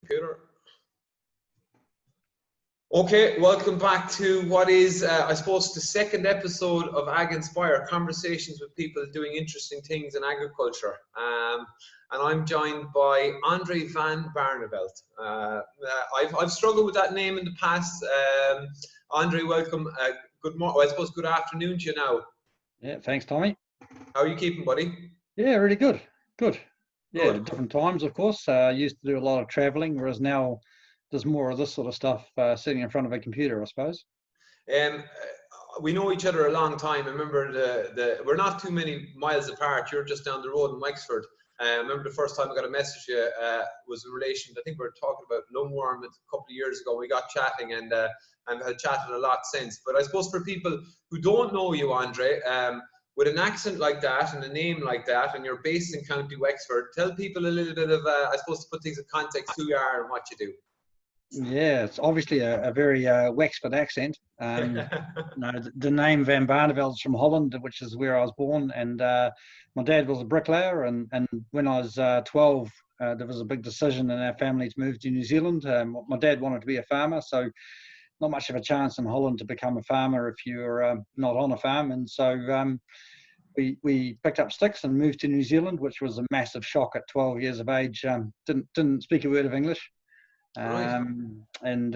Computer. Okay, welcome back to what is, I suppose, the second episode of Aginspire, conversations with people doing interesting things in agriculture. And I'm joined by Andre Van Barneveld. I've struggled with that name in the past. Andre, welcome. Good morning. Well, I suppose good afternoon to you now. Yeah, thanks, Tommy. How are you keeping, buddy? Yeah, really good. Good. Yeah, Good. different times, of course. I used to do a lot of traveling, whereas now there's more of this sort of stuff sitting in front of a computer, I suppose. We know each other a long time. I remember we're not too many miles apart. You're just down the road in Wexford. I remember the first time I got a message was in relation, I think we were talking about lungworm a couple of years ago. We got chatting and have chatted a lot since. But I suppose for people who don't know you, Andre, with an accent like that and a name like that, and you're based in County Wexford, tell people a little bit of, I suppose, to put things in context, who you are and what you do. Yeah, it's obviously a very Wexford accent. The name Van Barneveld is from Holland, which is where I was born, and my dad was a bricklayer. And when I was 12, there was a big decision in our family to move to New Zealand. My dad wanted to be a farmer, so not much of a chance in Holland to become a farmer if you're not on a farm. And so we picked up sticks and moved to New Zealand, which was a massive shock at 12 years of age. Didn't speak a word of English. Right. And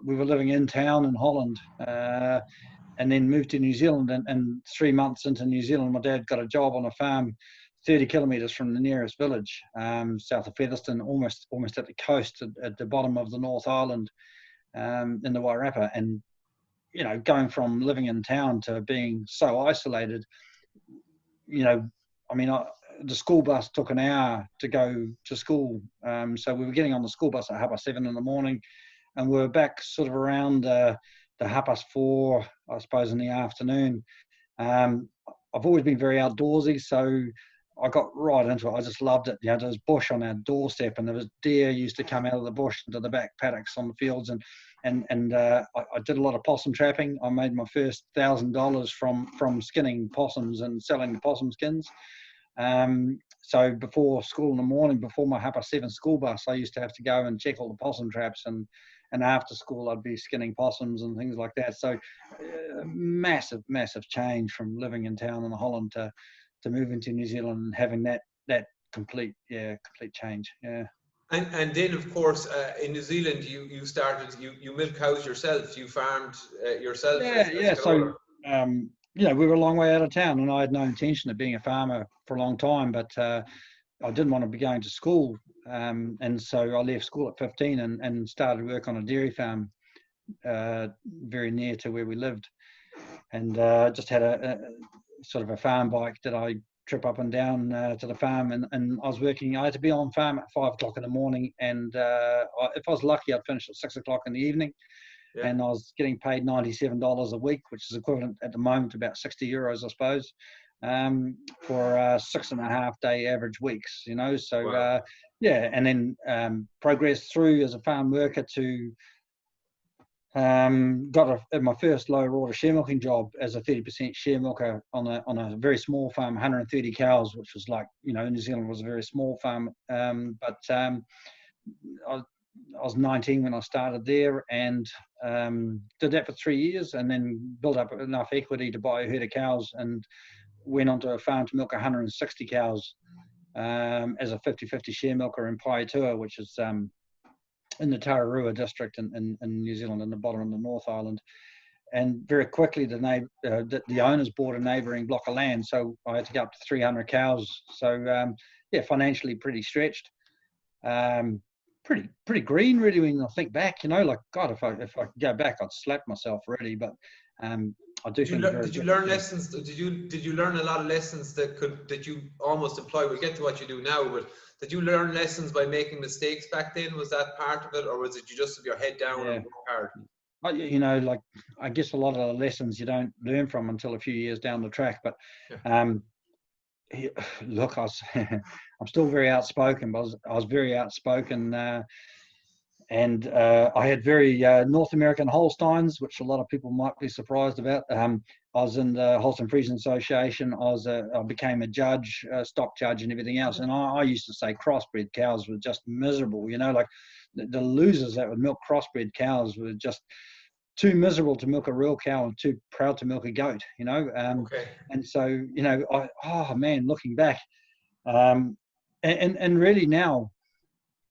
we were living in town in Holland, and then moved to New Zealand. And 3 months into New Zealand, my dad got a job on a farm 30 kilometres from the nearest village, south of Featherston, almost at the coast, at the bottom of the North Island, in the Wairarapa. And going from living in town to being so isolated, the school bus took an hour to go to school. So we were getting on the school bus at 7:30 in the morning, and we were back sort of around the 4:30, I suppose, in the afternoon. I've always been very outdoorsy, so I got right into it. I just loved it. There was bush on our doorstep, and there was deer used to come out of the bush into the back paddocks on the fields, and I did a lot of possum trapping. I made my first $1,000 from skinning possums and selling the possum skins. So before school in the morning, before my 7:30 school bus, I used to have to go and check all the possum traps, and after school I'd be skinning possums and things like that. So massive change from living in town in Holland to moving to New Zealand and having that complete change. Yeah. And then, of course, in New Zealand, you started, you milk cows yourself, you farmed yourself. Yeah. So, we were a long way out of town, and I had no intention of being a farmer for a long time, but I didn't want to be going to school. And so I left school at 15 and started work on a dairy farm very near to where we lived. And just had a sort of a farm bike that I trip up and down to the farm, and I was working. I had to be on farm at 5 o'clock in the morning, and if I was lucky, I'd finish at 6 o'clock in the evening. Yeah. And I was getting paid $97 a week, which is equivalent at the moment to about 60 euros, I suppose, for 6.5 day average weeks. So wow. And then progressed through as a farm worker to got my first lower order share milking job as a 30% share milker on a very small farm, 130 cows, which was like, New Zealand was a very small farm. But I was 19 when I started there, and did that for 3 years, and then built up enough equity to buy a herd of cows, and went onto a farm to milk 160 cows as a 50-50 share milker in Paiatua, which is in the Tararua district in New Zealand, in the bottom of the North Island. And very quickly the owners bought a neighbouring block of land, so I had to go up to 300 cows. So financially pretty stretched, pretty green really when I think back. Like, God, if I could go back, I'd slap myself really. But I do think. Did you learn lessons? Did you learn a lot of lessons that you almost employ? We'll get to what you do now, but did you learn lessons by making mistakes back then? Was that part of it, or was it you just have your head down and work hard? Like, I guess a lot of the lessons you don't learn from until a few years down the track. But look, I'm still very outspoken, but I was very outspoken And I had very North American Holsteins, which a lot of people might be surprised about. I was in the Holstein Friesian Association. I became a judge, stock judge, and everything else. And I used to say crossbred cows were just miserable. You know, like the losers that would milk crossbred cows were just too miserable to milk a real cow and too proud to milk a goat. You know, Okay. and so you know, looking back, and really now,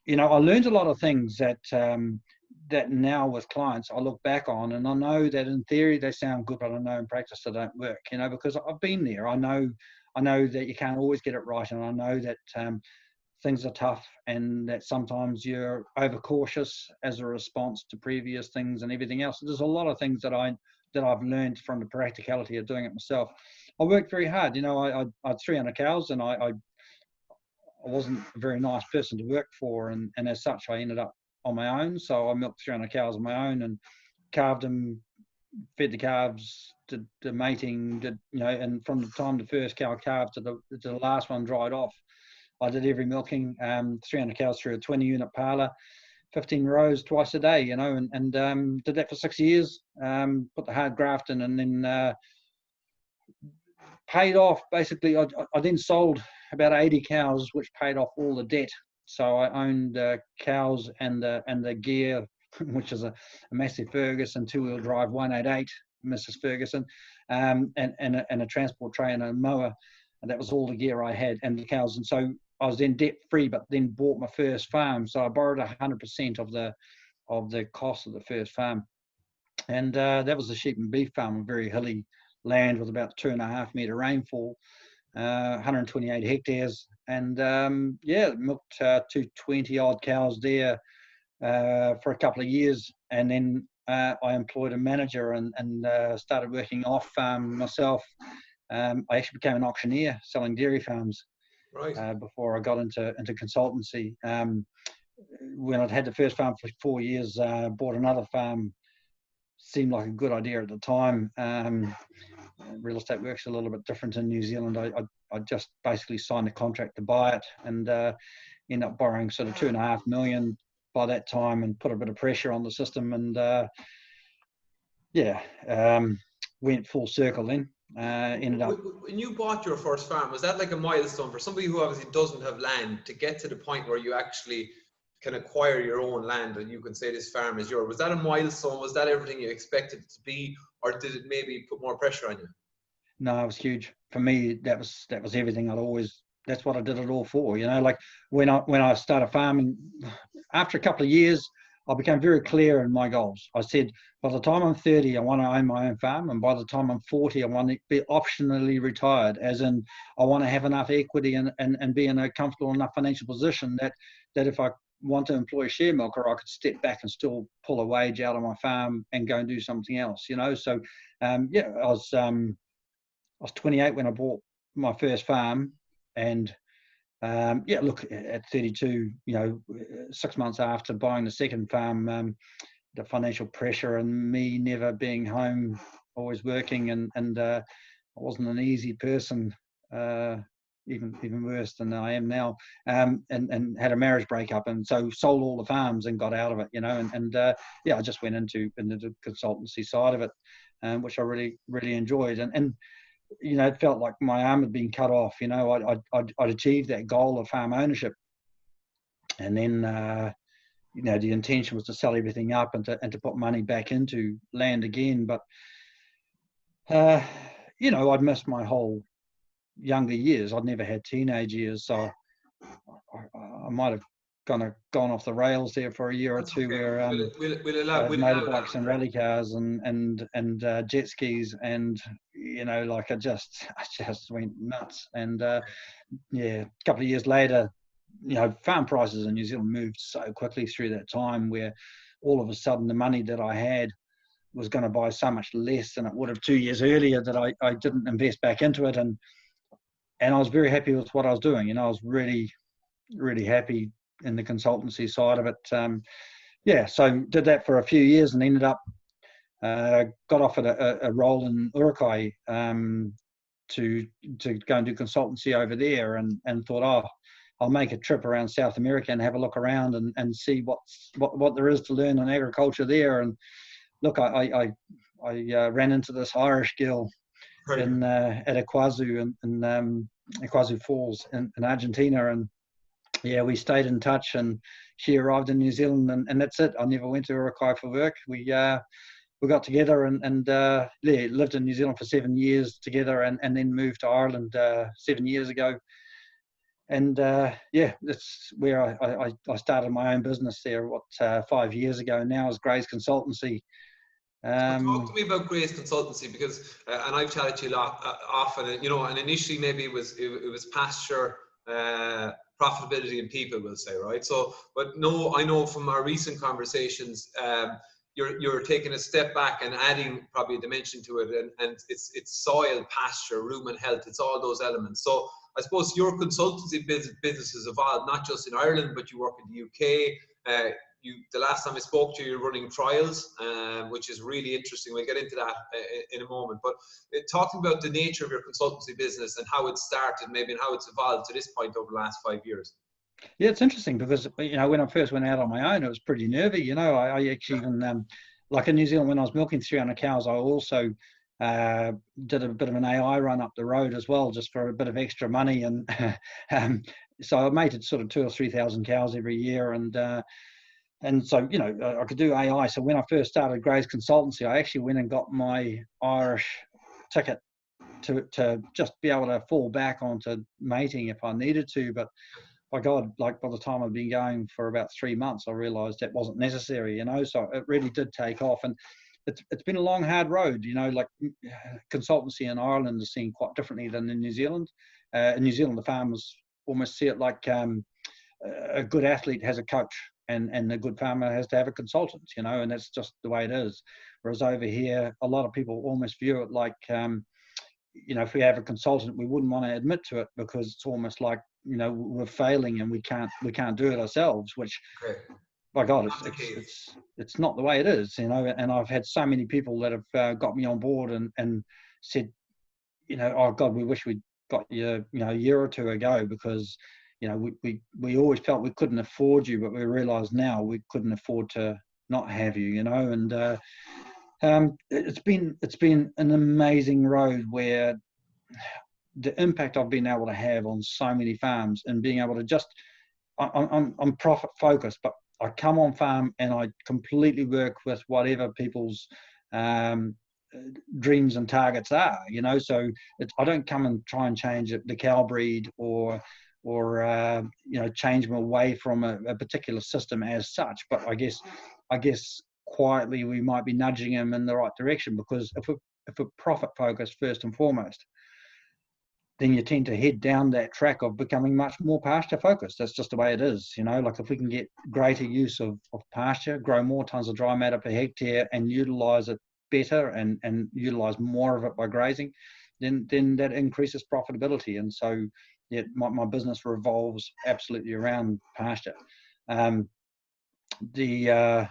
you know, I learned a lot of things that that now with clients I look back on, and I know that in theory they sound good, but I know in practice they don't work. You know, because I've been there. I know that you can't always get it right, and I know that things are tough, and that sometimes you're overcautious as a response to previous things and everything else. There's a lot of things that I've learned from the practicality of doing it myself. I worked very hard. You know, I had 300 cows, and I wasn't a very nice person to work for, and as such I ended up on my own. So I milked 300 cows on my own and calved them, fed the calves, did the mating, you know, and from the time the first cow calved to the last one dried off, I did every milking. 300 cows through a 20-unit parlour, 15 rows twice a day, you know, and did that for 6 years. Put the hard graft in, and then paid off. Basically, I then sold about 80 cows, which paid off all the debt. So I owned cows and the gear, which is a massive Ferguson 2-wheel drive 188 Mrs. Ferguson, and a transport tray and a mower, and that was all the gear I had and the cows. And so I was then debt free, but then bought my first farm. So I borrowed 100% of the cost of the first farm, and that was a sheep and beef farm, a very hilly land with about 2.5 meter rainfall, 128 hectares, and milked 220 odd cows there for a couple of years, and then I employed a manager and started working off farm myself. I actually became an auctioneer selling dairy farms. Right. Before I got into consultancy. When I'd had the first farm for 4 years, bought another farm. Seemed like a good idea at the time. Real estate works a little bit different in New Zealand. I just basically signed a contract to buy it, and ended up borrowing sort of 2.5 million by that time, and put a bit of pressure on the system, and went full circle then. Ended up. When you bought your first farm, was that like a milestone for somebody who obviously doesn't have land to get to the point where you actually can acquire your own land and you can say this farm is yours? Was that a milestone? Was that everything you expected it to be, or did it maybe put more pressure on you? No, it was huge for me. That was everything. That's what I did it all for. You know, like when I started farming, after a couple of years, I became very clear in my goals. I said, by the time I'm 30, I want to own my own farm, and by the time I'm 40, I want to be optionally retired, as in I want to have enough equity and be in a comfortable enough financial position that if I want to employ a share milker, I could step back and still pull a wage out of my farm and go and do something else. You know, so I was 28 when I bought my first farm, and look, at 32, you know, 6 months after buying the second farm, the financial pressure and me never being home, always working, and I wasn't an easy person, even worse than I am now, and had a marriage breakup, and so sold all the farms and got out of it, you know, and I just went into the consultancy side of it, which I really enjoyed, and you know, it felt like my arm had been cut off. You know, I'd achieved that goal of farm ownership, and then you know, the intention was to sell everything up and to put money back into land again. But you know, I'd missed my whole younger years. I'd never had teenage years, so I might have gone off the rails there for a year or two, Okay. where motorbikes and rally cars and jet skis, and you know, like I just went nuts. And a couple of years later, you know, farm prices in New Zealand moved so quickly through that time, where all of a sudden the money that I had was going to buy so much less than it would have 2 years earlier, that I didn't invest back into it, and I was very happy with what I was doing. You know, I was really happy in the consultancy side of it. So did that for a few years, and ended up got offered a role in Urukai to go and do consultancy over there, and thought, I'll make a trip around South America and have a look around and see what there is to learn in agriculture there. And look, I ran into this Irish girl in at Iguazu in Iguazu Falls in Argentina, and yeah, we stayed in touch, and she arrived in New Zealand, and that's it. I never went to Uruguay for work. We got together and yeah, lived in New Zealand for 7 years together, and then moved to Ireland 7 years ago. And yeah, that's where I started my own business there, 5 years ago now, as Gray's Consultancy. Talk to me about Gray's Consultancy, because and I've chatted to you a lot often, you know, and initially maybe it was pasture, profitability and people, will say, right? So, but no, I know from our recent conversations, you're taking a step back and adding probably a dimension to it, and it's soil, pasture, rumen health, it's all those elements. So I suppose your consultancy business has evolved, not just in Ireland, but you work in the UK. The last time I spoke to you, you're running trials, which is really interesting. We'll get into that in a moment. But talking about the nature of your consultancy business and how it started, maybe, and how it's evolved to this point over the last 5 years. Yeah, it's interesting because, you know, when I first went out on my own, it was pretty nervy. You know, I actually even, like in New Zealand, when I was milking 300 cows, I also did a bit of an AI run up the road as well, just for a bit of extra money. And so I mated sort of 2,000 or 3,000 cows every year. And so, you know, I could do AI. So when I first started Gray's Consultancy, I actually went and got my Irish ticket to just be able to fall back onto mating if I needed to. But by God, like by the time I'd been going for about 3 months, I realized that wasn't necessary, you know, so it really did take off. And it's been a long, hard road, you know, like consultancy in Ireland is seen quite differently than in New Zealand. In New Zealand, the farmers almost see it like a good athlete has a coach, and a good farmer has to have a consultant, you know, and that's just the way it is. Whereas over here, a lot of people almost view it like, you know, if we have a consultant, we wouldn't want to admit to it because it's almost like, you know, we're failing and we can't do it ourselves, which, by God, it's not the way it is, you know. And I've had so many people that have got me on board and said, you know, oh God, we wish we'd got you, you know, a year or two ago, because, you know, we always felt we couldn't afford you, but we realise now we couldn't afford to not have you, you know. And it's been an amazing road where the impact I've been able to have on so many farms, and being able to just, I'm profit focused, but I come on farm and I completely work with whatever people's dreams and targets are, you know. So I don't come and try and change the cow breed or you know, change them away from a particular system as such. But I guess quietly we might be nudging them in the right direction, because if we're profit focused first and foremost, then you tend to head down that track of becoming much more pasture focused. That's just the way it is, you know. Like if we can get greater use of pasture, grow more tons of dry matter per hectare, and utilize it better and utilize more of it by grazing, then that increases profitability. And so yeah, my business revolves absolutely around pasture. The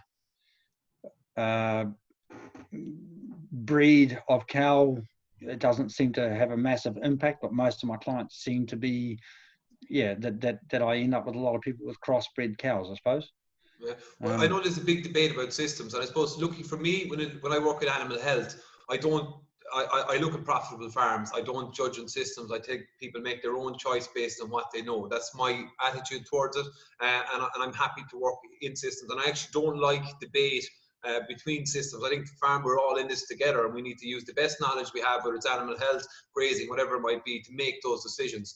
breed of cow, it doesn't seem to have a massive impact, but most of my clients seem to be, yeah, that I end up with a lot of people with crossbred cows, I suppose. Yeah. Well, I know there's a big debate about systems, and I suppose looking for me, when I work in animal health, I look at profitable farms. I don't judge on systems. I think people make their own choice based on what they know. That's my attitude towards it, and I'm happy to work in systems. And I actually don't like debate between systems. I think the farm, we're all in this together, and we need to use the best knowledge we have, whether it's animal health, grazing, whatever it might be, to make those decisions.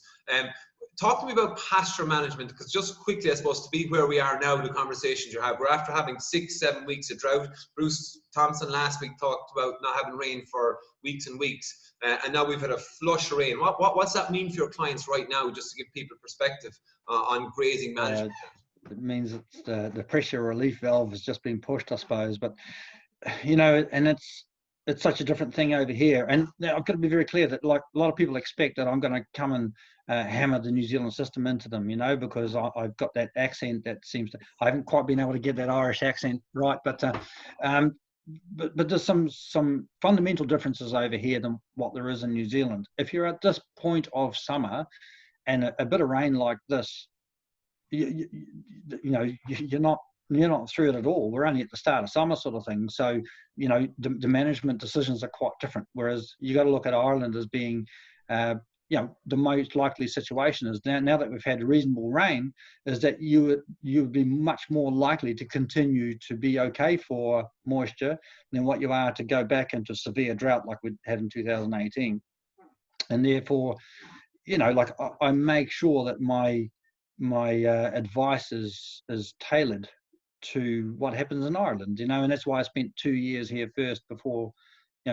Talk to me about pasture management, because just quickly, I suppose, to be where we are now, the conversations you have, we're after having 6-7 weeks of drought. Bruce Thompson last week talked about not having rain for weeks and weeks, and now we've had a flush of rain. What's that mean for your clients right now, just to give people perspective on grazing management? It means that the pressure relief valve has just been pushed, I suppose. But, you know, and it's such a different thing over here. And I've got to be very clear that, like, a lot of people expect that I'm going to come and hammer the New Zealand system into them, you know, because I've got that accent that seems to, I haven't quite been able to get that Irish accent right, but there's some fundamental differences over here than what there is in New Zealand. If you're at this point of summer and a bit of rain like this you're not through it at all. We're only at the start of summer sort of thing. So, the management decisions are quite different. Whereas you got to look at Ireland as being, the most likely situation is now that we've had reasonable rain, is that you would be much more likely to continue to be okay for moisture than what you are to go back into severe drought like we had in 2018. And therefore, I make sure that my advice is tailored to what happens in Ireland, and that's why I spent 2 years here first before,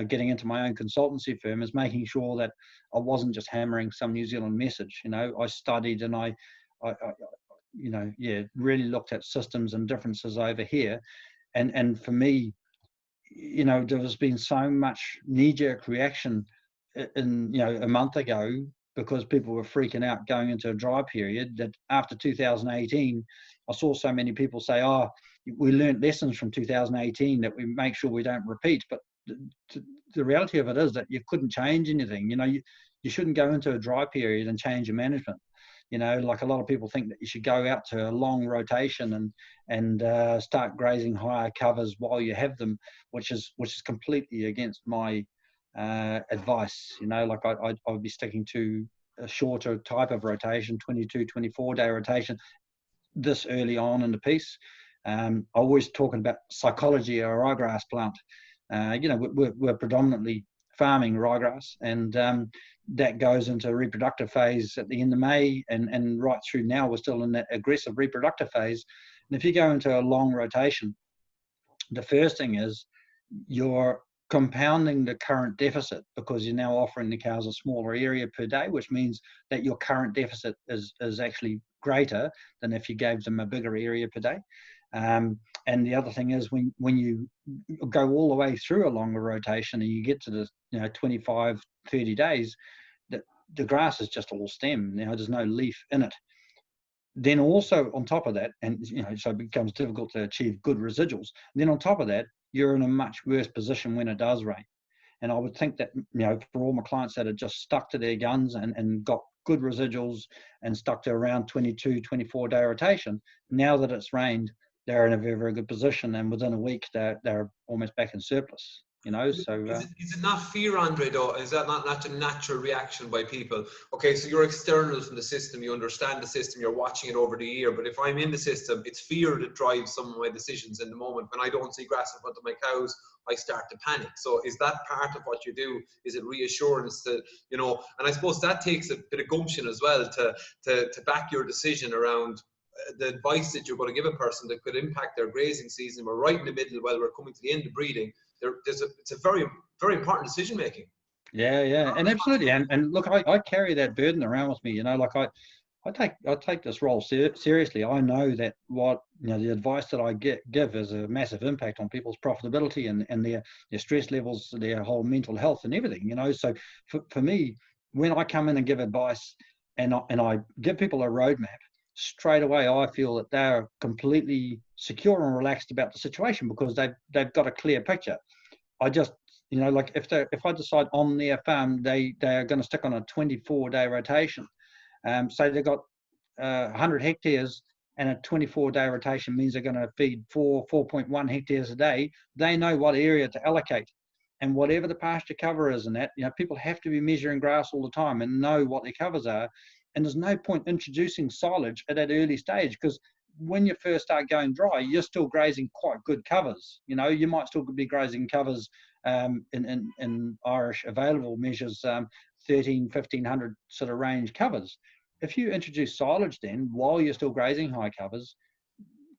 getting into my own consultancy firm, is making sure that I wasn't just hammering some New Zealand message. I studied and I really looked at systems and differences over here. And for me, there's been so much knee-jerk reaction in, a month ago, because people were freaking out going into a dry period, that after 2018, I saw so many people say, oh, we learned lessons from 2018 that we make sure we don't repeat. But the reality of it is that you couldn't change anything. You shouldn't go into a dry period and change your management. Like a lot of people think that you should go out to a long rotation and start grazing higher covers while you have them, which is completely against my advice. Like I would be sticking to a shorter type of rotation, 22, 24-day rotation this early on in the piece. I always talking about psychology of a ryegrass plant. We're predominantly farming ryegrass, and that goes into reproductive phase at the end of May, and right through now we're still in that aggressive reproductive phase. And if you go into a long rotation, the first thing is you're compounding the current deficit, because you're now offering the cows a smaller area per day, which means that your current deficit is actually greater than if you gave them a bigger area per day. And the other thing is when you go all the way through a longer rotation and you get to the 25, 30 days, the grass is just all stem. There's no leaf in it. Then also on top of that, and so it becomes difficult to achieve good residuals. Then on top of that, you're in a much worse position when it does rain. And I would think that, for all my clients that are just stuck to their guns and got good residuals and stuck to around 22, 24-day rotation, now that it's rained, they're in a very, very good position. And within a week, they're almost back in surplus. Is it not fear, Andre, though? Is that not a natural reaction by people? Okay, so you're external from the system, you understand the system, you're watching it over the year, but if I'm in the system, it's fear that drives some of my decisions in the moment. When I don't see grass in front of my cows, I start to panic. So is that part of what you do? Is it reassurance to, and I suppose that takes a bit of gumption as well to back your decision around the advice that you're going to give a person that could impact their grazing season. We're right in the middle while we're coming to the end of breeding. It's a very, very important decision making. Yeah, and absolutely. And look, I carry that burden around with me. Like I take this role seriously. I know that the advice that I give has a massive impact on people's profitability and their stress levels, their whole mental health and everything. So for me, when I come in and give advice and I give people a roadmap, straight away I feel that they're completely secure and relaxed about the situation, because they've got a clear picture. I just, like if I decide on their farm they are going to stick on a 24-day rotation, so they've got 100 hectares, and a 24-day rotation means they're going to feed 4.1 hectares a day. They know what area to allocate, and whatever the pasture cover is in that, people have to be measuring grass all the time and know what their covers are. And there's no point introducing silage at that early stage, because when you first start going dry, you're still grazing quite good covers. You might still be grazing covers in Irish available measures, 1,1500 sort of range covers. If you introduce silage then, while you're still grazing high covers,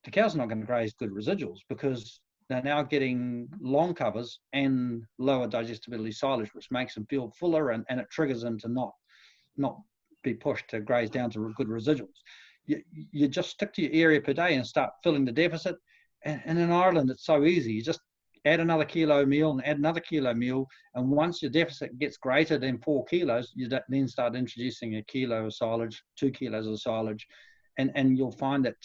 the cows are not going to graze good residuals, because they're now getting long covers and lower digestibility silage, which makes them feel fuller, and it triggers them to not be pushed to graze down to good residuals. You just stick to your area per day and start filling the deficit. And in Ireland, it's so easy. You just add another kilo meal and add another kilo meal. And once your deficit gets greater than 4 kilos, you then start introducing a kilo of silage, 2 kilos of silage. And you'll find that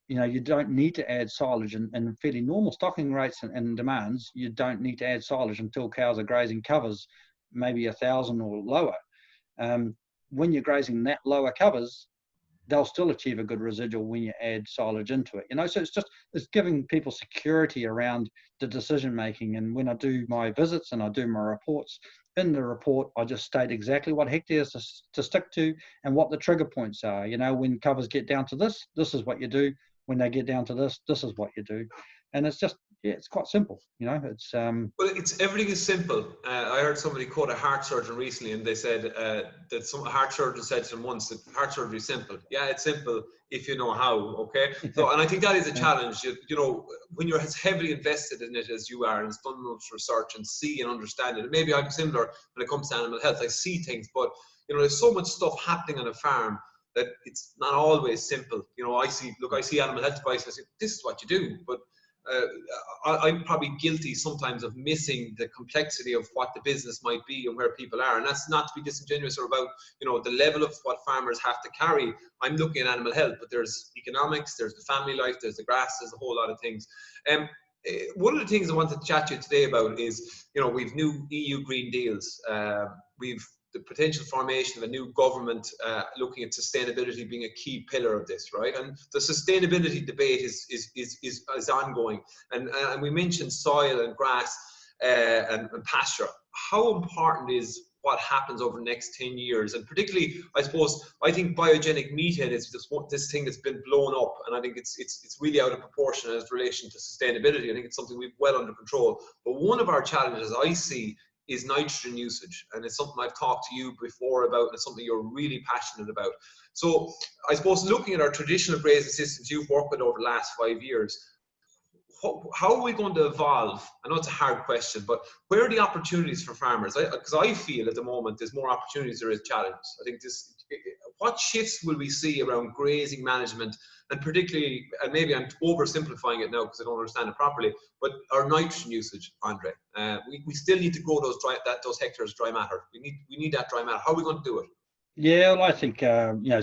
you don't need to add silage in fairly normal stocking rates and demands. You don't need to add silage until cows are grazing covers, maybe 1,000 or lower. When you're grazing that lower covers, they'll still achieve a good residual when you add silage into it, you know. So it's giving people security around the decision making. And when I do my visits and I do my reports, in the report I just state exactly what hectares to stick to and what the trigger points are. You know, when covers get down to this is what you do. When they get down to this is what you do. And it's just, yeah, it's quite simple, you know. It's well, it's everything is simple. I heard somebody quote a heart surgeon recently, and they said that some heart surgeon said to them once that heart surgery is simple. Yeah, it's simple if you know how. Okay, so and I think that is a challenge. You know, when you're as heavily invested in it as you are, and done much research and see and understand it. And maybe I'm similar when it comes to animal health. I see things, but you know, there's so much stuff happening on a farm that it's not always simple. You know, I see animal health advice, and I say this is what you do, but I'm probably guilty sometimes of missing the complexity of what the business might be and where people are. And that's not to be disingenuous or about, you know, the level of what farmers have to carry. I'm looking at animal health, but there's economics, there's the family life, there's the grass, there's a whole lot of things. One of the things I wanted to chat to you today about is, you know, we've new EU Green Deals. We've the potential formation of a new government looking at sustainability being a key pillar of this, right? And the sustainability debate is ongoing. And we mentioned soil and grass and pasture. How important is what happens over the next 10 years? And particularly, I suppose, I think biogenic meat is just this thing that's been blown up, and I think it's really out of proportion as relation to sustainability. I think it's something we've well under control. But one of our challenges I see is nitrogen usage, and it's something I've talked to you before about, and it's something you're really passionate about. So I suppose looking at our traditional grazing systems you've worked with over the last 5 years, how are we going to evolve? I know it's a hard question, but where are the opportunities for farmers? Because I feel at the moment there's more opportunities there is challenges. I think what shifts will we see around grazing management, and particularly, and maybe I'm oversimplifying it now because I don't understand it properly, but our nitrogen usage, Andre. We still need to grow those hectares dry matter. We need that dry matter. How are we going to do it? Yeah, well, I think you know,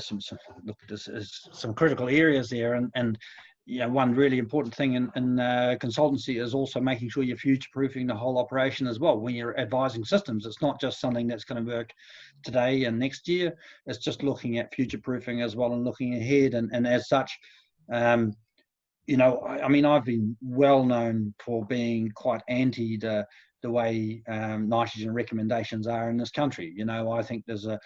look, there's some critical areas there, and you know, one really important thing in consultancy is also making sure you're future-proofing the whole operation as well. When you're advising systems, it's not just something that's going to work today and next year. It's just looking at future-proofing as well and looking ahead. And as such, you know, I mean, I've been well known for being quite anti the way nitrogen recommendations are in this country. You know, I think there's a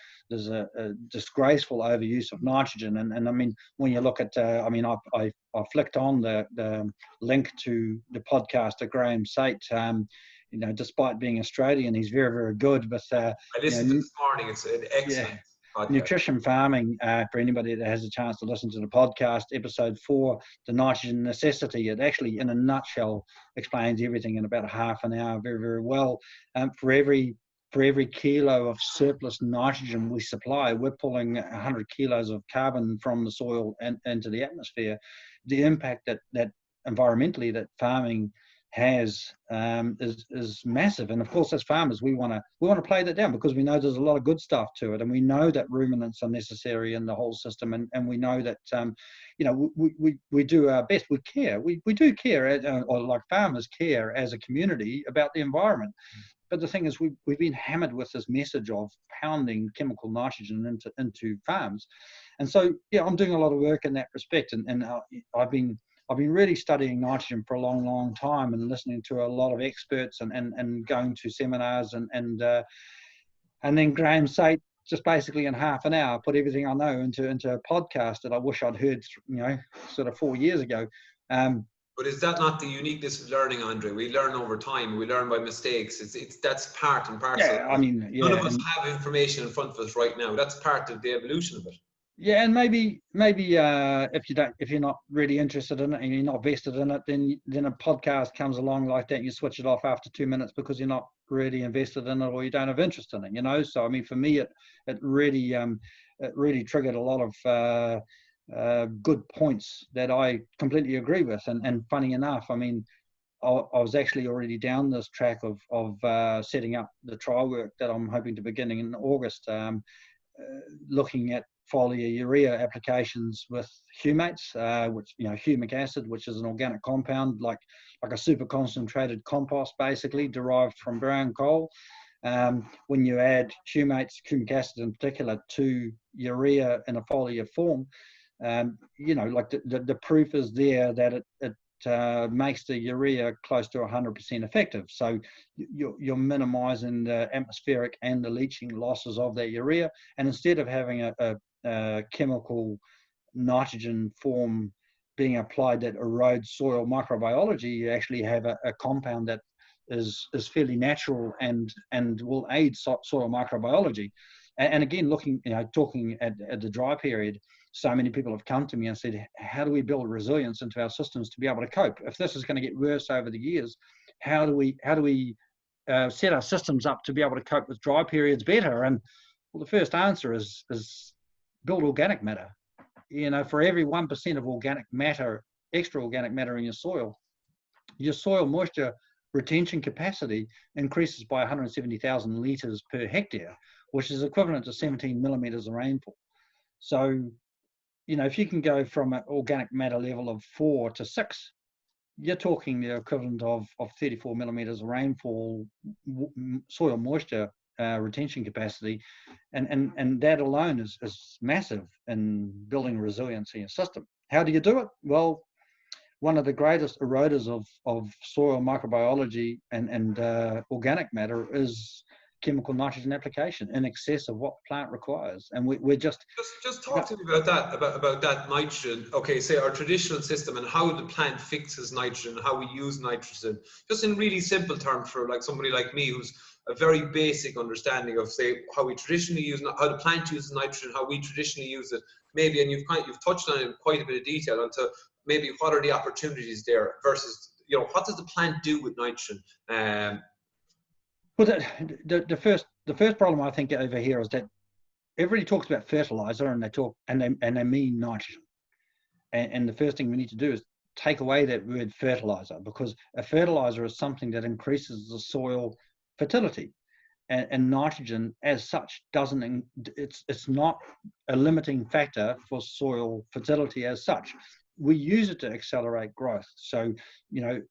disgraceful overuse of nitrogen, and I mean, when you look at, I mean, I flicked on the link to the podcast of Graham Sate. You know, despite being Australian, he's very, very good. But I listened to this morning. It's an excellent. Yeah. Nutrition farming, for anybody that has a chance to listen to the podcast, episode 4, the nitrogen necessity, it actually in a nutshell explains everything in about half an hour very, very well. For every kilo of surplus nitrogen we supply, we're pulling 100 kilos of carbon from the soil and into the atmosphere. The impact that environmentally that farming has is massive. And of course, as farmers, we want to play that down, because we know there's a lot of good stuff to it, and we know that ruminants are necessary in the whole system, and we know that you know, we do our best. We care, we do care, or like farmers care as a community about the environment. But the thing is, we've been hammered with this message of pounding chemical nitrogen into farms. And so, yeah, I'm doing a lot of work in that respect, and I've been really studying nitrogen for a long, long time, and listening to a lot of experts and going to seminars, and then Graham Sate just basically in half an hour put everything I know into a podcast that I wish I'd heard, you know, sort of 4 years ago. But is that not the uniqueness of learning, Andre? We learn over time. We learn by mistakes. That's part and parcel. Yeah, I mean, yeah, none of us have information in front of us right now. That's part of the evolution of it. Yeah, and maybe if you're not really interested in it and you're not vested in it, then a podcast comes along like that, and you switch it off after 2 minutes because you're not really invested in it, or you don't have interest in it. You know, so I mean, for me, it really triggered a lot of good points that I completely agree with. And funny enough, I mean, I was actually already down this track of setting up the trial work that I'm hoping to begin in August, looking at foliar urea applications with humates, which, you know, humic acid, which is an organic compound like a super concentrated compost, basically derived from brown coal. When you add humates, humic acid in particular, to urea in a foliar form, you know, like the proof is there that it makes the urea close to 100% effective. So you're minimizing the atmospheric and the leaching losses of that urea. And instead of having a chemical nitrogen form being applied that erodes soil microbiology, you actually have a compound that is fairly natural and will aid soil microbiology. And again, looking, you know, talking at the dry period, so many people have come to me and said, how do we build resilience into our systems to be able to cope? If this is going to get worse over the years, how do we set our systems up to be able to cope with dry periods better? And well, the first answer is build organic matter. You know, for every 1% of organic matter, extra organic matter in your soil moisture retention capacity increases by 170,000 litres per hectare, which is equivalent to 17 millimetres of rainfall. So, you know, if you can go from an organic matter level of 4 to 6, you're talking the equivalent of 34 millimetres of rainfall, soil moisture retention capacity, and that alone is massive in building resilience in your system. How do you do it? Well, one of the greatest eroders of soil microbiology and organic matter is chemical nitrogen application in excess of what the plant requires. And we're just talk to me about that, about that nitrogen. Okay, say our traditional system and how the plant fixes nitrogen, how we use nitrogen, just in really simple terms for like somebody like me who's a very basic understanding of, say, how we traditionally use, how the plant uses nitrogen, how we traditionally use it, maybe, and you've touched on it in quite a bit of detail, onto maybe what are the opportunities there versus, you know, what does the plant do with nitrogen? Well, the first problem I think over here is that everybody talks about fertilizer and they mean nitrogen, and the first thing we need to do is take away that word fertilizer, because a fertilizer is something that increases the soil fertility, and nitrogen as such doesn't. It's not a limiting factor for soil fertility as such. We use it to accelerate growth. So, you know,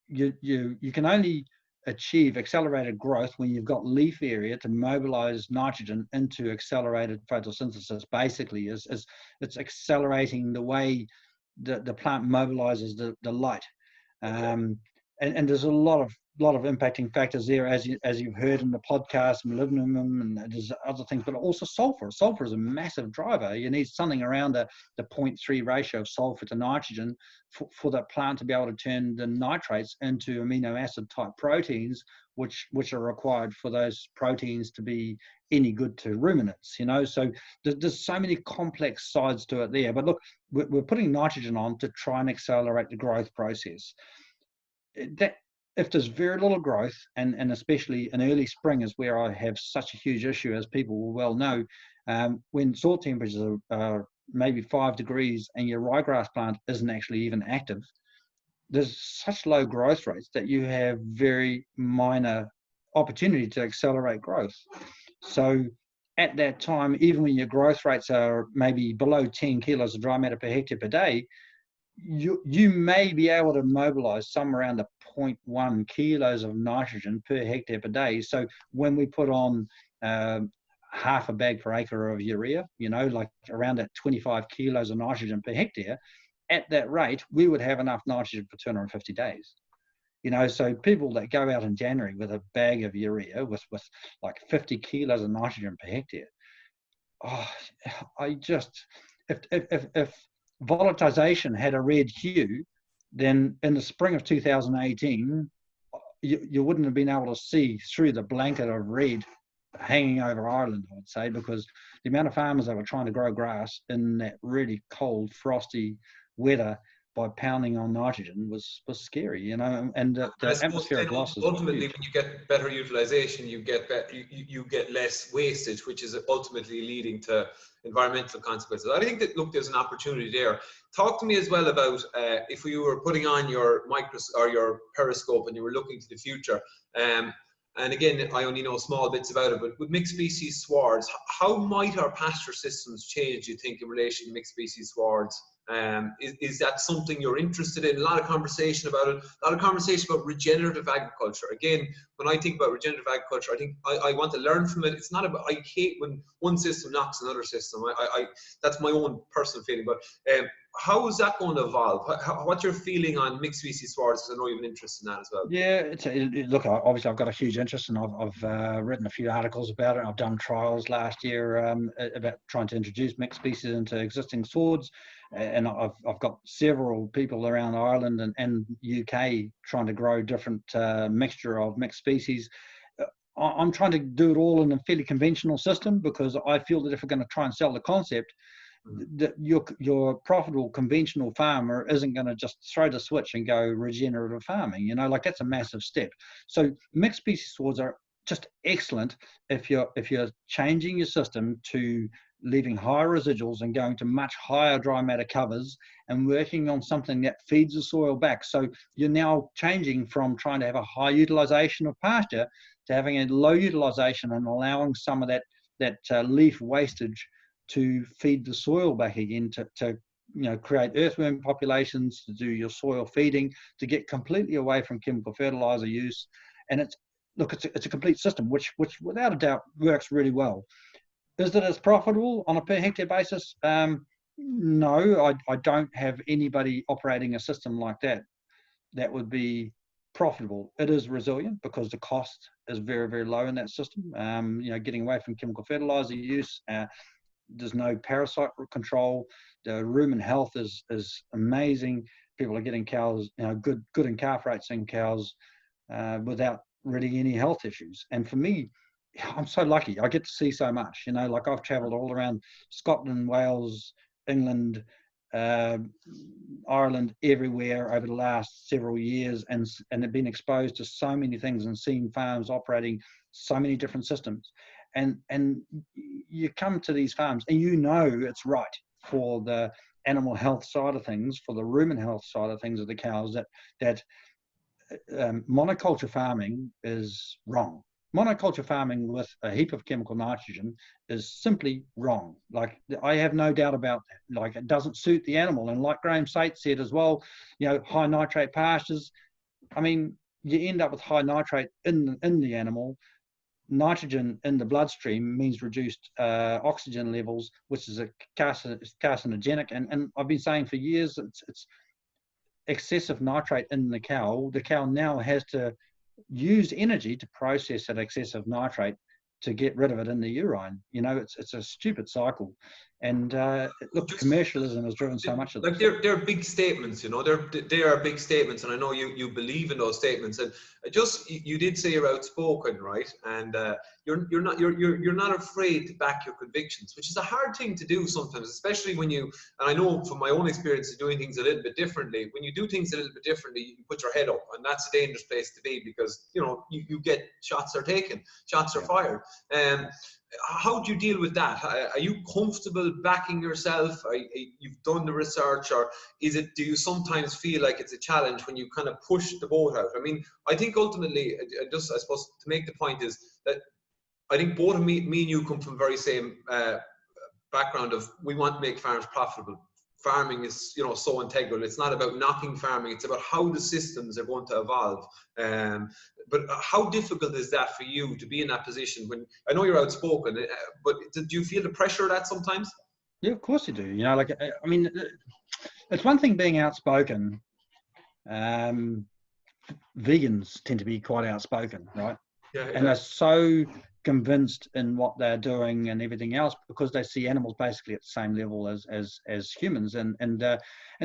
you can only achieve accelerated growth when you've got leaf area to mobilize nitrogen into accelerated photosynthesis. Basically, it's accelerating the way the plant mobilizes the light. And there's a lot of impacting factors there, as you've heard in the podcast, molybdenum, and there's other things, but also sulfur. Sulfur is a massive driver. You need something around the 0.3 ratio of sulfur to nitrogen for that plant to be able to turn the nitrates into amino acid type proteins, which are required for those proteins to be any good to ruminants, you know. So there's so many complex sides to it there. But look, we're putting nitrogen on to try and accelerate the growth process. That if there's very little growth, and especially in early spring is where I have such a huge issue, as people will well know, when soil temperatures are maybe 5 degrees and your ryegrass plant isn't actually even active, there's such low growth rates that you have very minor opportunity to accelerate growth. So at that time, even when your growth rates are maybe below 10 kilos of dry matter per hectare per day, you may be able to mobilize somewhere around the 0.1 kilos of nitrogen per hectare per day. So when we put on half a bag per acre of urea, you know, like around that 25 kilos of nitrogen per hectare, at that rate, we would have enough nitrogen for 250 days. You know, so people that go out in January with a bag of urea with like 50 kilos of nitrogen per hectare, if volatilization had a red hue, then in the spring of 2018, you wouldn't have been able to see through the blanket of red hanging over Ireland, I would say, because the amount of farmers that were trying to grow grass in that really cold, frosty weather by pounding on nitrogen was scary, you know, and the atmospheric losses. Ultimately, when you get better utilization, you get less wastage, which is ultimately leading to environmental consequences. I think that, look, there's an opportunity there. Talk to me as well about if you were putting on your microscope or your periscope and you were looking to the future. And again, I only know small bits about it, but with mixed species swards, how might our pasture systems change, do you think, in relation to mixed species swards? Is that something you're interested in? A lot of conversation about it, a lot of conversation about regenerative agriculture. Again, when I think about regenerative agriculture, I think I want to learn from it. It's not about, I hate when one system knocks another system. That's my own personal feeling. But how is that going to evolve? What's your feeling on mixed species swards? Because I know you have an interest in that as well. Yeah, look, obviously I've got a huge interest, and I've written a few articles about it. I've done trials last year about trying to introduce mixed species into existing swords, and I've got several people around Ireland and UK trying to grow different mixture of mixed species. I'm trying to do it all in a fairly conventional system, because I feel that if we're going to try and sell the concept, that your profitable conventional farmer isn't going to just throw the switch and go regenerative farming. You know, like, that's a massive step. So mixed species swords are just excellent if you're changing your system to leaving higher residuals and going to much higher dry matter covers and working on something that feeds the soil back. So you're now changing from trying to have a high utilization of pasture to having a low utilization and allowing some of that leaf wastage to feed the soil back again, to create earthworm populations, to do your soil feeding, to get completely away from chemical fertilizer use. And it's a complete system, which without a doubt works really well. Is it as profitable on a per hectare basis? No, I don't have anybody operating a system like that would be profitable. It is resilient because the cost is very, very low in that system. Getting away from chemical fertilizer use. There's no parasite control. The rumen health is amazing. People are getting cows, good in calf rates in cows without really any health issues. And for me, I'm so lucky. I get to see so much. Like, I've traveled all around Scotland, Wales, England, Ireland, everywhere over the last several years, and have been exposed to so many things and seen farms operating so many different systems. And you come to these farms and it's right for the animal health side of things, for the rumen health side of things of the cows, that monoculture farming is wrong. Monoculture farming with a heap of chemical nitrogen is simply wrong. Like, I have no doubt about that. Like, it doesn't suit the animal. And like Graham Sate said as well, high nitrate pastures, I mean, you end up with high nitrate in the animal. Nitrogen in the bloodstream means reduced oxygen levels, which is a carcinogenic. And I've been saying for years, it's excessive nitrate in the cow. The cow now has to use energy to process that excessive nitrate to get rid of it in the urine. It's a stupid cycle. And look, commercialism has driven so much of this. Like, they're big statements, they are big statements, and I know you believe in those statements. And you did say you're outspoken, right? And you're not afraid to back your convictions, which is a hard thing to do sometimes, especially when and I know from my own experience of doing things a little bit differently, when you do things a little bit differently, you put your head up, and that's a dangerous place to be, because you get shots are taken, shots are fired. How do you deal with that? Are you comfortable backing yourself? You've done the research, or do you sometimes feel like it's a challenge when you kind of push the boat out? I mean, I think ultimately, I suppose to make the point is that I think both me and you come from very same background of, we want to make farms profitable. Farming is, so integral. It's not about knocking farming. It's about how the systems are going to evolve. But how difficult is that for you to be in that position when, I know you're outspoken, but do you feel the pressure of that sometimes? Yeah, of course you do. I mean, it's one thing being outspoken. Vegans tend to be quite outspoken, right? Yeah. And they're so convinced in what they're doing and everything else, because they see animals basically at the same level as humans, and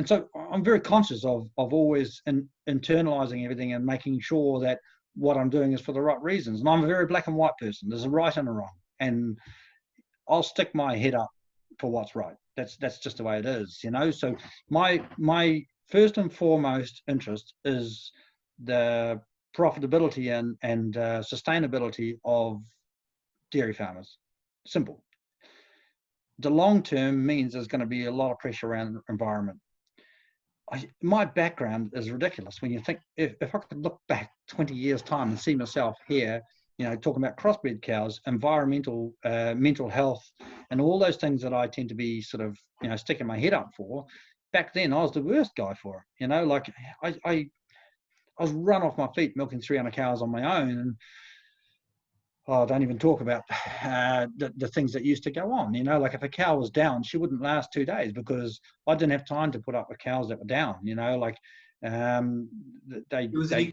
so I'm very conscious of always internalizing everything and making sure that what I'm doing is for the right reasons. And I'm a very black and white person. There's a right and a wrong, and I'll stick my head up for what's right. That's just the way it is, So my first and foremost interest is the profitability and sustainability of dairy farmers. Simple. The long term means there's going to be a lot of pressure around the environment. My background is ridiculous when you think, if I could look back 20 years time and see myself here, talking about crossbred cows, environmental, mental health, and all those things that I tend to be sort of, sticking my head up for. back then I was the worst guy for it. You know, like I was run off my feet milking 300 cows on my own, and oh, don't even talk about the things that used to go on. You know, like if a cow was down, she wouldn't last 2 days because I didn't have time to put up with cows that were down. You know, like It was an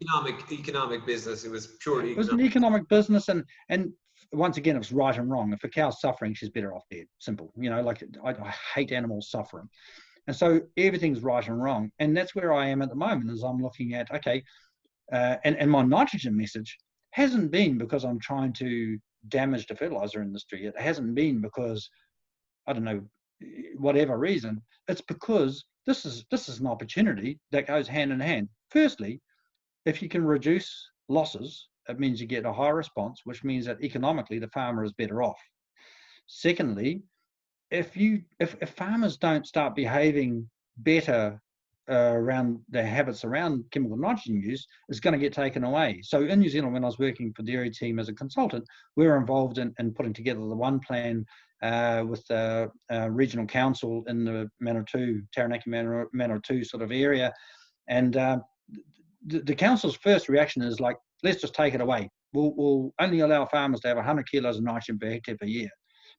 economic business. It was purely it was an economic business, and once again, it's right and wrong. If a cow's suffering, she's better off dead. Simple. You know, like I hate animals suffering, and so everything's right and wrong. And that's where I am at the moment, as I'm looking at, okay, and my nitrogen message hasn't been because I'm trying to damage the fertilizer industry. It hasn't been because, I don't know, whatever reason. It's because this is an opportunity that goes hand in hand. Firstly, if you can reduce losses, it means you get a higher response, which means that economically the farmer is better off. Secondly, if farmers don't start behaving better around their habits around chemical nitrogen use, is going to get taken away. So in New Zealand, when I was working for Dairy Team as a consultant, we were involved in putting together the one plan with the regional council in the Taranaki Manawatu sort of area. And the council's first reaction is like, let's just take it away. We'll only allow farmers to have 100 kilos of nitrogen per hectare per year,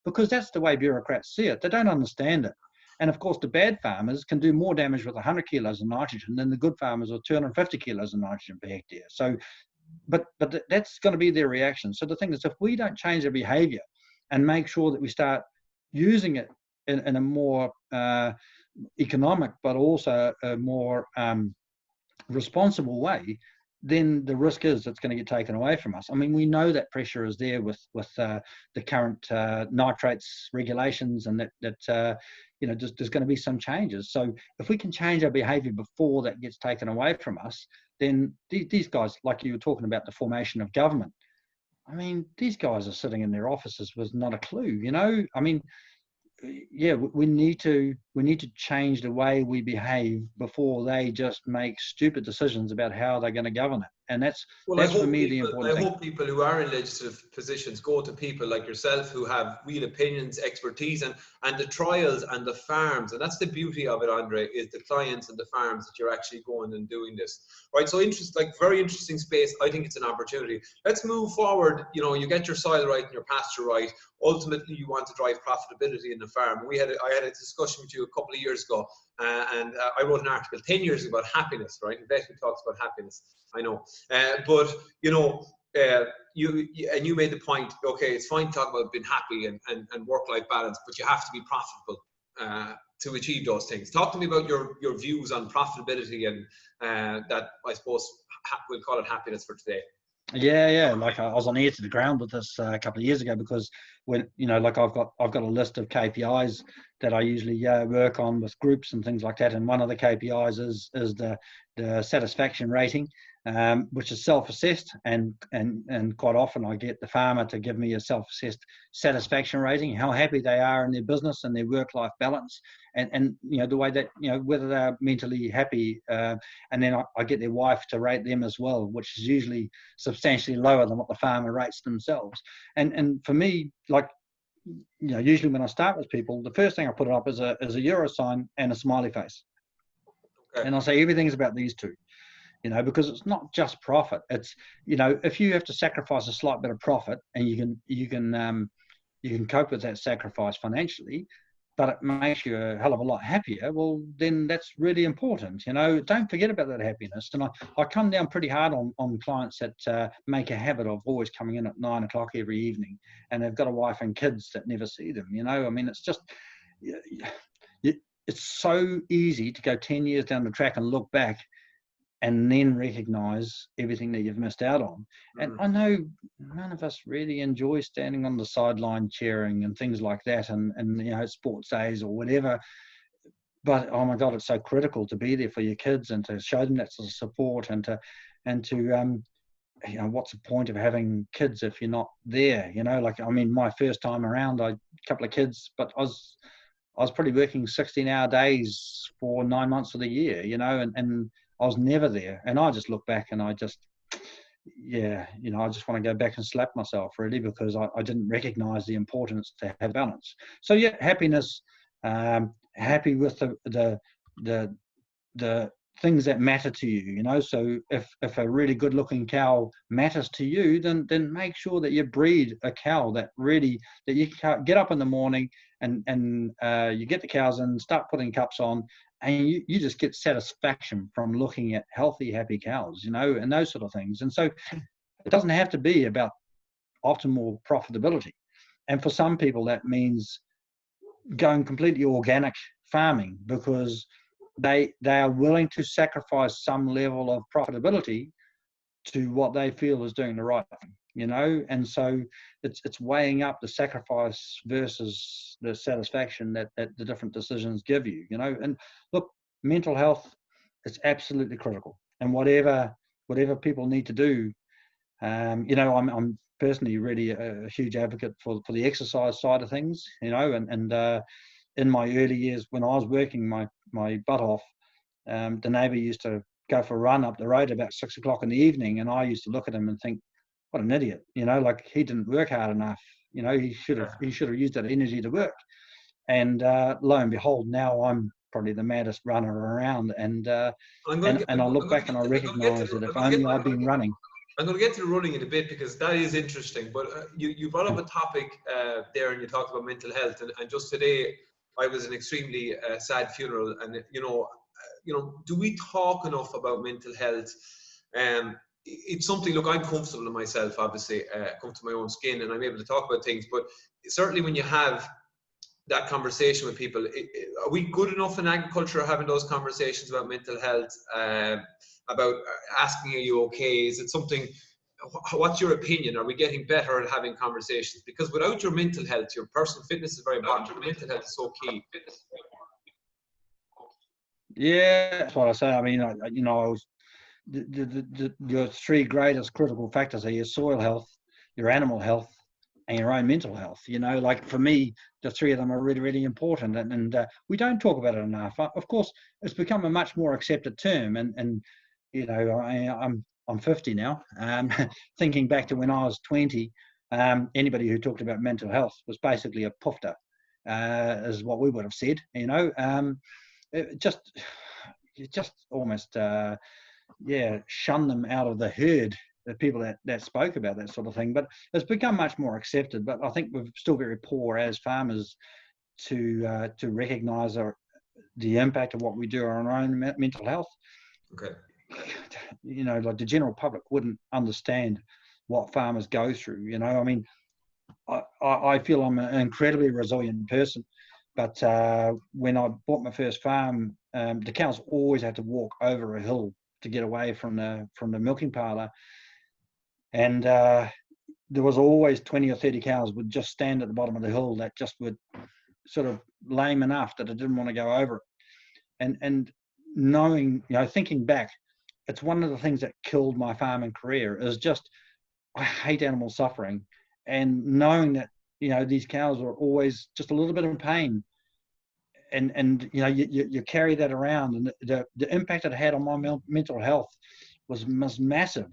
because that's the way bureaucrats see it. They don't understand it. And of course, the bad farmers can do more damage with 100 kilos of nitrogen than the good farmers with 250 kilos of nitrogen per hectare. So, but that's going to be their reaction. So the thing is, if we don't change their behavior and make sure that we start using it in a more economic, but also a more responsible way, then the risk is it's going to get taken away from us. I mean, we know that pressure is there with the current nitrates regulations, and that you know, there's going to be some changes. So if we can change our behaviour before that gets taken away from us, then these guys, like you were talking about the formation of government, I mean, these guys are sitting in their offices with not a clue. You know, I mean, yeah, we need to change the way we behave before they just make stupid decisions about how they're going to govern it. And that's for me the important thing. I hope people who are in legislative positions go to people like yourself who have real opinions, expertise, and the trials and the farms. And that's the beauty of it, Andre, is the clients and the farms that you're actually going and doing this. Right, so very interesting space. I think it's an opportunity. Let's move forward. You know, you get your soil right and your pasture right. Ultimately, you want to drive profitability in the farm. I had a discussion with you a couple of years ago, and I wrote an article 10 years ago about happiness, right? Investment talks about happiness, I know. But, you know, you made the point, okay, it's fine to talk about being happy and work-life balance, but you have to be profitable to achieve those things. Talk to me about your views on profitability and that, I suppose, we'll call it happiness for today. Yeah. Like I was on ear to the ground with this a couple of years ago, because when, you know, like I've got a list of KPIs that I usually work on with groups and things like that, and one of the KPIs is the satisfaction rating, which is self-assessed, and quite often I get the farmer to give me a self-assessed satisfaction rating, how happy they are in their business and their work-life balance, and you know, the way that, you know, whether they're mentally happy, and then I get their wife to rate them as well, which is usually substantially lower than what the farmer rates themselves. And for me, like, you know, usually when I start with people, the first thing I put it up is a euro sign and a smiley face. Okay. And I say everything's about these two, you know, because it's not just profit. It's, you know, if you have to sacrifice a slight bit of profit and you can cope with that sacrifice financially, but it makes you a hell of a lot happier, well, then that's really important. You know, don't forget about that happiness. And I come down pretty hard on clients that make a habit of always coming in at 9 o'clock every evening, and they've got a wife and kids that never see them. You know, I mean, it's just, it's so easy to go 10 years down the track and look back and then recognize everything that you've missed out on. And I know none of us really enjoy standing on the sideline cheering and things like that, and you know, sports days or whatever. But oh my God, it's so critical to be there for your kids and to show them that sort of support, and to you know, what's the point of having kids if you're not there? You know, like, I mean, my first time around, I had a couple of kids, but I was probably working 16-hour days for 9 months of the year, you know, and I was never there. And I just look back and I just, yeah, you know, I just want to go back and slap myself, really, because I didn't recognize the importance to have balance. So yeah, happiness, happy with the the things that matter to you, you know. So if a really good looking cow matters to you, then make sure that you breed a cow that you get up in the morning and you get the cows in, start putting cups on, and you just get satisfaction from looking at healthy, happy cows, you know, and those sort of things. And so it doesn't have to be about optimal profitability. And for some people, that means going completely organic farming, because they are willing to sacrifice some level of profitability to what they feel is doing the right thing, you know. And so it's weighing up the sacrifice versus the satisfaction that the different decisions give you, you know. And look, mental health is absolutely critical, and whatever people need to do, you know, I'm personally really a huge advocate for the exercise side of things, you know. And in my early years when I was working my butt off, the neighbour used to go for a run up the road about 6 o'clock in the evening, and I used to look at him and think, what an idiot, you know, like he didn't work hard enough, you know, he should have used that energy to work. And lo and behold, now I'm probably the maddest runner around, and I look back and I recognise that if only I'd been running. I'm going to get to the running in a bit, because that is interesting. But you brought up a topic there, and you talked about mental health. And just today, I was an extremely sad funeral. And you know, do we talk enough about mental health? It's something. Look, I'm comfortable in myself. Obviously, come to my own skin, and I'm able to talk about things. But certainly, when you have that conversation with people, are we good enough in agriculture having those conversations about mental health? About asking, are you okay? Is it something, what's your opinion? Are we getting better at having conversations? Because without your mental health, your personal fitness is very important. Your mental health is so key. Yeah, that's what I say. I mean, you know, your three greatest critical factors are your soil health, your animal health, and your own mental health. You know, like for me, the three of them are really, really important, and we don't talk about it enough. Of course, it's become a much more accepted term, and you know, I'm 50 now. Thinking back to when I was 20, anybody who talked about mental health was basically a pufter, is what we would have said. You know, you just almost shun them out of the herd, the people that spoke about that sort of thing. But it's become much more accepted. But I think we're still very poor as farmers to recognise the impact of what we do on our own mental health. Okay. You know, like the general public wouldn't understand what farmers go through. You know, I mean, I feel I'm an incredibly resilient person, but when I bought my first farm, the cows always had to walk over a hill to get away from the milking parlour, and there was always 20 or 30 cows would just stand at the bottom of the hill that just would sort of lame enough that I didn't want to go over it. And knowing, you know, thinking back, it's one of the things that killed my farming career is just, I hate animal suffering, and knowing that, you know, these cows are always just a little bit in pain, and you know, you carry that around, and the impact it had on my mental health was massive.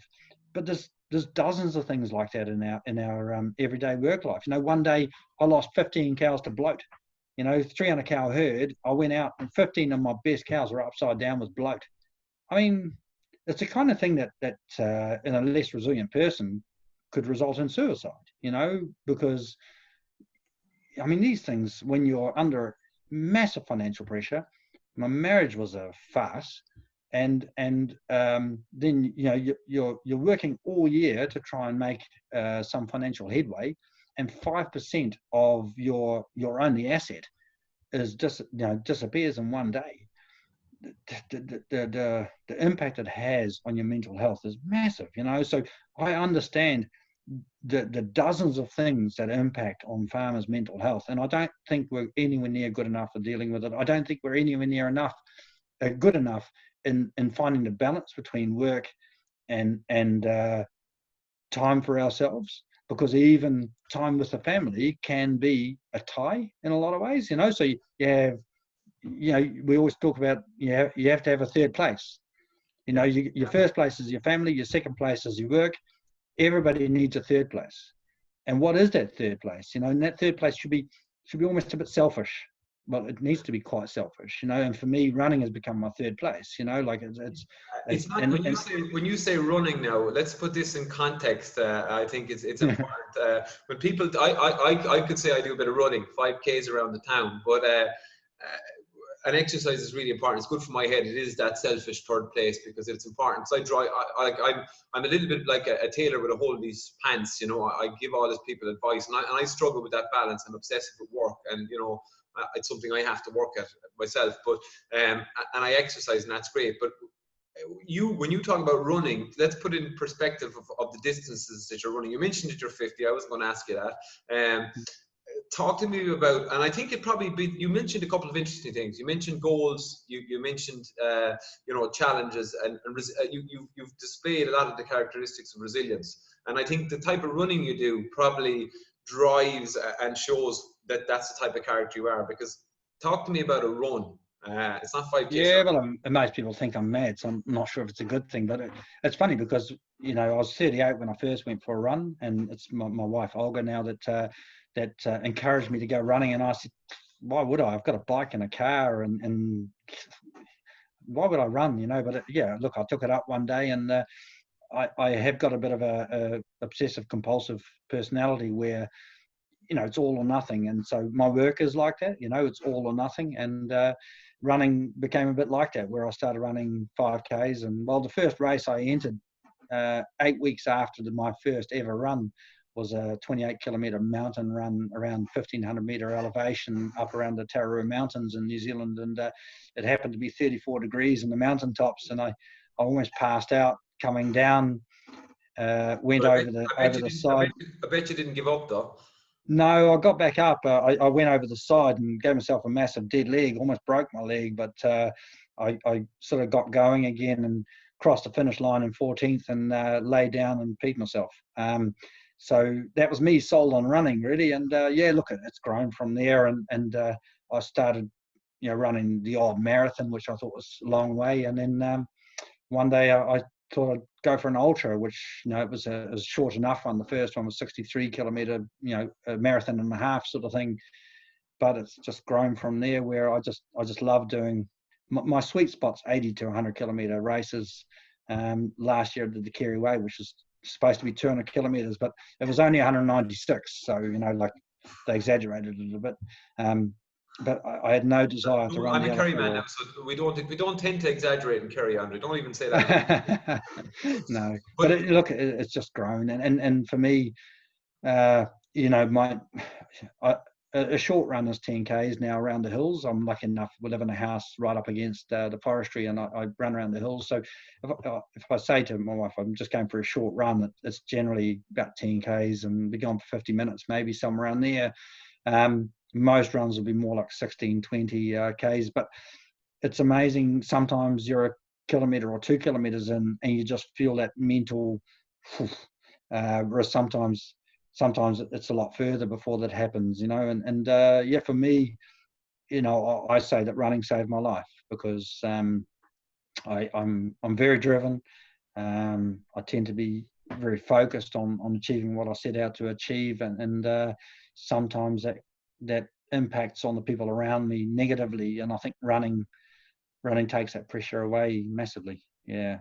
But there's dozens of things like that in our everyday work life. You know, one day I lost 15 cows to bloat. You know, 300 cow herd, I went out and 15 of my best cows were upside down with bloat. I mean, it's the kind of thing that in a less resilient person could result in suicide, you know, because, I mean, these things, when you're under massive financial pressure, my marriage was a farce, and then, you know, you're working all year to try and make some financial headway, and 5% of your only asset is just, you know, disappears in one day. The impact it has on your mental health is massive, you know. So I understand the dozens of things that impact on farmers' mental health, and I don't think we're anywhere near good enough for dealing with it. I don't think we're anywhere near good enough in finding the balance between work and time for ourselves, because even time with the family can be a tie in a lot of ways, you know. So you have, you know, we always talk about, you have to have a third place. You know, your first place is your family, your second place is your work. Everybody needs a third place. And what is that third place? You know, and that third place should be almost a bit selfish. well, it needs to be quite selfish, you know. And for me, running has become my third place, you know. Like It's not, when you say running now, let's put this in context. I think it's important. When people, I could say I do a bit of running, 5Ks around the town, but an exercise is really important. It's good for my head. It is that selfish third place because it's important. So I'm a little bit like a tailor with a hole in these pants. You know, I give all these people advice, and I struggle with that balance. I'm obsessive with work, and you know, it's something I have to work at myself. But and I exercise, and that's great. But when you talk about running, let's put it in perspective of the distances that you're running. You mentioned that you're 50. I was going to ask you that. Talk to me about, and I think it probably be, you mentioned a couple of interesting things. You mentioned goals, you mentioned you know, challenges, and you've displayed a lot of the characteristics of resilience. And I think the type of running you do probably drives and shows that that's the type of character you are. Because talk to me about a run. It's not 5K. Yeah, well, most people think I'm mad, so I'm not sure if it's a good thing. But it's funny because, you know, I was 38 when I first went for a run, and it's my wife Olga now that encouraged me to go running. And I said, why would I? I've got a bike and a car, and why would I run? You know. But yeah, look, I took it up one day, and I have got a bit of a obsessive compulsive personality where, you know, it's all or nothing. And so my work is like that, you know, it's all or nothing. And running became a bit like that, where I started running 5Ks. And well, the first race I entered 8 weeks after my first ever run was a 28-kilometre mountain run around 1,500-metre elevation up around the Tararua Mountains in New Zealand. And it happened to be 34 degrees in the mountaintops, and I almost passed out coming down. Went over the side. I bet you didn't give up though. No, I got back up. I went over the side and gave myself a massive dead leg, almost broke my leg, but I sort of got going again and crossed the finish line in 14th and lay down and peed myself. So that was me sold on running, really. And yeah, look, it's grown from there. And I started, you know, running the odd marathon, which I thought was a long way. And then one day I thought I'd go for an ultra, which, you know, it was a short enough one. The first one was 63-kilometre, you know, a marathon and a half sort of thing. But it's just grown from there, where I just love doing. My sweet spot's 80 to 100-kilometre races. Last year I did the Kerry Way, which is supposed to be 200 kilometres, but it was only 196. So, you know, like they exaggerated a little bit. But I had no desire to run. I'm a Kerry man now, so we don't tend to exaggerate in Kerry, Andre. Don't even say that. No, but it's just grown, and for me, you know, a short run is 10Ks now around the hills. I'm lucky enough we live in a house right up against the forestry, and I run around the hills. So if I say to my wife I'm just going for a short run, it's generally about 10Ks, and be gone for 50 minutes, maybe somewhere around there. Most runs will be more like 16, 20 Ks, but it's amazing. Sometimes you're a kilometre or 2 kilometres in and you just feel that mental, whereas sometimes it's a lot further before that happens, you know. And yeah, for me, you know, I say that running saved my life, because I'm very driven. I tend to be very focused on achieving what I set out to achieve, and sometimes that impacts on the people around me negatively, and I think running takes that pressure away massively. Yeah.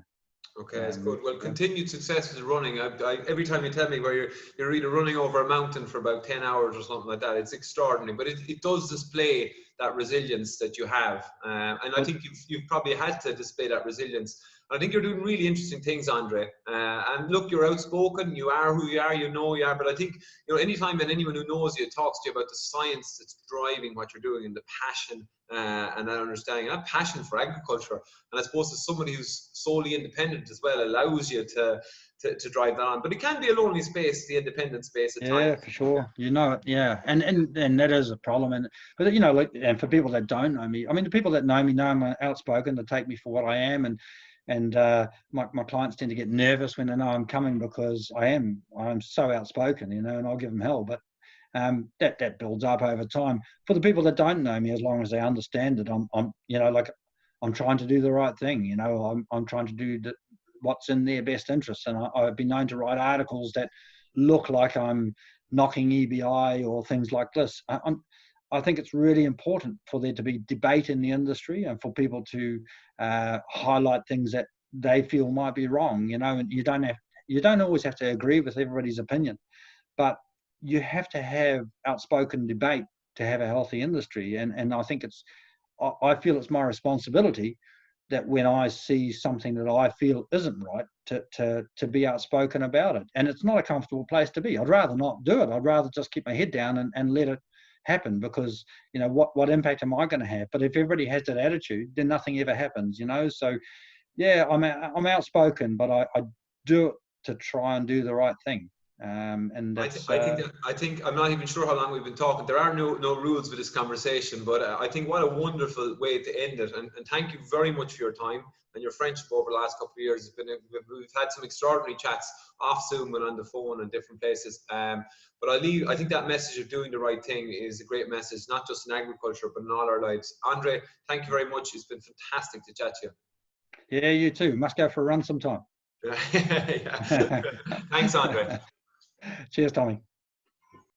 Okay, that's good. Well, continued success with running. Every time you tell me where you're either running over a mountain for about 10 hours or something like that, it's extraordinary. But it does display that resilience that you have, and I think you've probably had to display that resilience. I think you're doing really interesting things, Andre. And look, you're outspoken. You are who you are. You know you are. But I think, you know, anytime that anyone who knows you talks to you about the science that's driving what you're doing, and the passion and that understanding, and that passion for agriculture, and I suppose as somebody who's solely independent as well, allows you to drive that on. But it can be a lonely space, the independent space at times. Yeah, for sure. You know it. Yeah, and that is a problem. But you know, like, and for people that don't know me, I mean, the people that know me know I'm outspoken. They take me for what I am, and my clients tend to get nervous when they know I'm coming, because I'm so outspoken, you know, and I'll give them hell. But that builds up over time. For the people that don't know me, as long as they understand it, I'm you know, like, I'm trying to do the right thing. You know, I'm trying to do what's in their best interest. And I've been known to write articles that look like I'm knocking EBI or things like this. I think it's really important for there to be debate in the industry and for people to highlight things that they feel might be wrong. You know, and you don't always have to agree with everybody's opinion, but you have to have outspoken debate to have a healthy industry. And I think I feel it's my responsibility that when I see something that I feel isn't right, to be outspoken about it. And it's not a comfortable place to be. I'd rather not do it. I'd rather just keep my head down and let it happen, because, you know, what impact am I going to have? But if everybody has that attitude, then nothing ever happens, you know. So yeah, I'm outspoken, but I do it to try and do the right thing. And that's, I think I'm not even sure how long we've been talking. There are no rules for this conversation, but I think what a wonderful way to end it. And thank you very much for your time and your friendship over the last couple of years. We've had some extraordinary chats off Zoom and on the phone and different places. But I think that message of doing the right thing is a great message, not just in agriculture, but in all our lives. Andre, thank you very much. It's been fantastic to chat to you. Yeah, you too. Must go for a run sometime. Thanks, Andre. Cheers, Tommy.